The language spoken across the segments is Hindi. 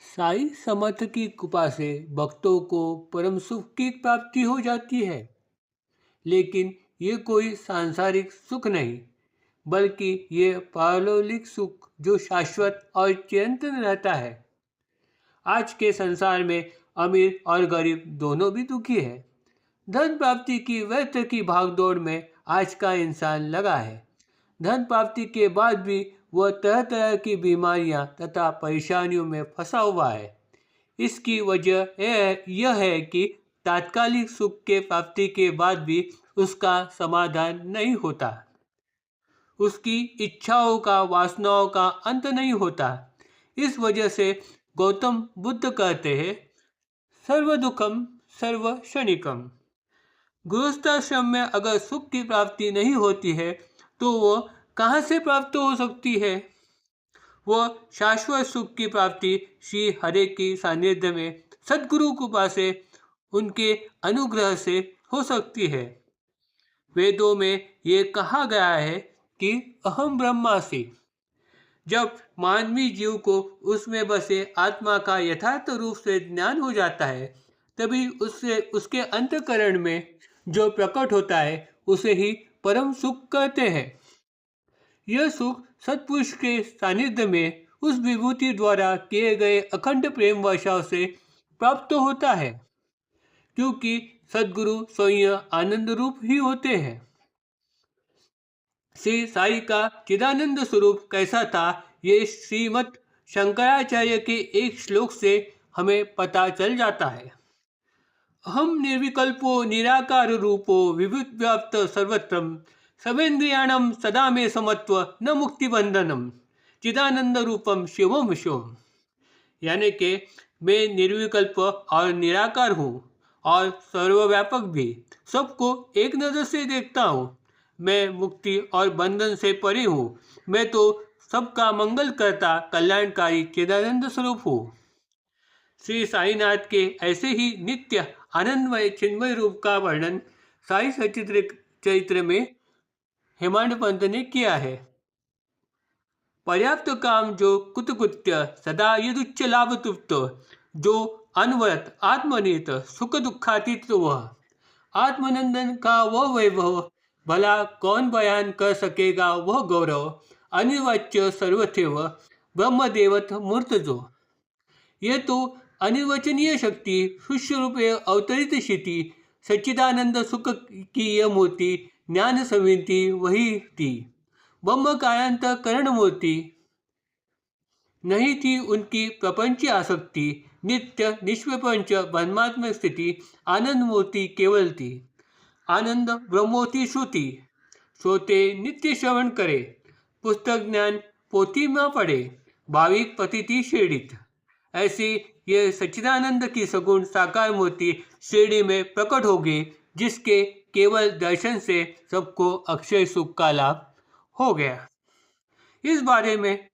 साई समर्थ की कृपा से भक्तों को परम सुख की प्राप्ति हो जाती है। लेकिन ये कोई सांसारिक सुख नहीं, बल्कि ये पारलौकिक सुख जो शाश्वत और चिरंतन रहता है। आज के संसार में अमीर और गरीब दोनों भी दुखी है। धन प्राप्ति की व्यर्थ की भागदौड़ में आज का इंसान लगा है। धन प्राप्ति के बाद भी वह तरह तरह की बीमारियां तथा परेशानियों में फंसा हुआ है। इसकी वजह यह है कि तात्कालिक सुख के प्राप्ति के बाद भी उसका समाधान नहीं होता। उसकी इच्छाओं का, वासनाओं का अंत नहीं होता। इस वजह से गौतम बुद्ध कहते हैं, सर्व दुखम सर्व क्षणिकम। गृहस्थाश्रम में अगर सुख की प्राप्ति नहीं होती है तो वह कहाँ से प्राप्त हो सकती है? वह शाश्वत सुख की प्राप्ति श्री हरे की सानिध्य में सद्गुरु कृपा से, उनके अनुग्रह से हो सकती है। वेदों में ये कहा गया है कि अहम ब्रह्मास्मि। जब मानवी जीव को उसमें बसे आत्मा का यथार्थ रूप से ज्ञान हो जाता है, तभी उसके अंतःकरण में जो प्रकट होता है उसे ही परम सुख कहते हैं। यह सुख सत्पुरुष के सानिध्य में उस विभूति द्वारा किए गए अखंड प्रेम वर्षाव से प्राप्त होता है, क्योंकि सद्गुरु स्वयं आनंद रूप ही होते हैं। श्री साई का चिदानंद स्वरूप कैसा था, ये श्रीमद् शंकराचार्य के एक श्लोक से हमें पता चल जाता है। हम निर्विकल्पो निराकार रूपो विभुव्याप्त सर्वत्रम सर्वेन्द्रियाणम सदा में समत्व न मुक्ति बंधनम चिदानंद रूपम शिवम शिवम। यानी कि मैं निर्विकल्प और निराकार हूँ और सर्वव्यापक भी, सबको एक नज़र से देखता हूँ। मैं मुक्ति और बंधन से परे हूँ। मैं तो सबका मंगल करता कल्याणकारी चिदानंद स्वरूप हूँ। श्री साईनाथ के ऐसे ही नित्य आनंदमय चिन्मय रूप का वर्णन साई सचित्र चरित्र में हेमांड पंत ने किया है। पर्याप्त काम जो कुतकुत्य सदा यदुच्च लाभ तुप्त, जो अनवरत आत्मनीत सुख दुखातीत वह, आत्मनंदन का वह वैभव भला कौन बयान कर सकेगा वह गौरव, अनिर्वाच्य सर्वथैव ब्रह्मदेवत मूर्त जो। यह तो अनिर्वचनीय शक्ति शिष्य रूपे अवतरित स्थिति सच्चिदानंद सुख की यह मूर्ति ज्ञान समिति वही थी। ब्रह्म कायांतकरण मूर्ति नहीं थी उनकी प्रपंच आसक्ति, नित्य निष्प्रपंच ब्रह्मात्मक स्थिति आनंद मूर्ति केवल थी। आनंद ब्रह्मोति श्रुति, श्रोते नित्य श्रवण करे, पुस्तक ज्ञान पोथी में पढ़े, भाविक पतिथि शेड़ित। ऐसी यह सच्चिदानंद की सगुण साकार मूर्ति श्रेणी में प्रकट होगी, जिसके केवल दर्शन से सबको अक्षय सुख का लाभ हो गया। इस बारे में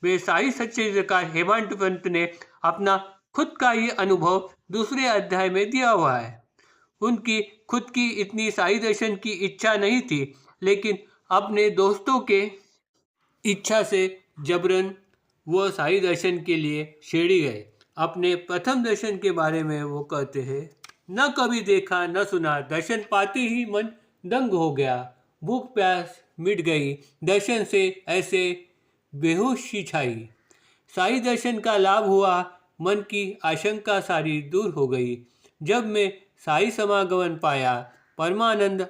वे साई सच्चिदानंद हेमांड पंत ने अपना खुद का ही अनुभव दूसरे अध्याय में दिया हुआ है। उनकी खुद की इतनी साई दर्शन की इच्छा नहीं थी, लेकिन अपने दोस्तों के इच्छा से जबरन वो साई दर्शन के लिए शिरडी गए। अपने प्रथम दर्शन के बारे में वो कहते हैं, न कभी देखा न सुना, दर्शन पाते ही मन दंग हो गया, भूख प्यास मिट गई, दर्शन से ऐसे बेहोशी छाई। साई दर्शन का लाभ हुआ, मन की आशंका सारी दूर हो गई। जब मैं साई समागमन पाया, परमानंद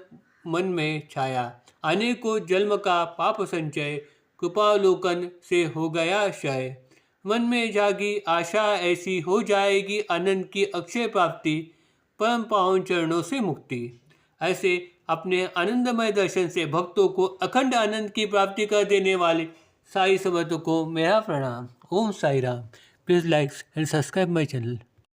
मन में छाया, अनेकों जन्म का पाप संचय कृपावलोकन से हो गया क्षय। मन में जागी आशा ऐसी हो जाएगी आनंद की अक्षय प्राप्ति, परम पावन चरणों से मुक्ति। ऐसे अपने आनंदमय दर्शन से भक्तों को अखंड आनंद की प्राप्ति कर देने वाले साई समर्थ को मेरा प्रणाम। Om Sai Ram. Please like and subscribe my channel.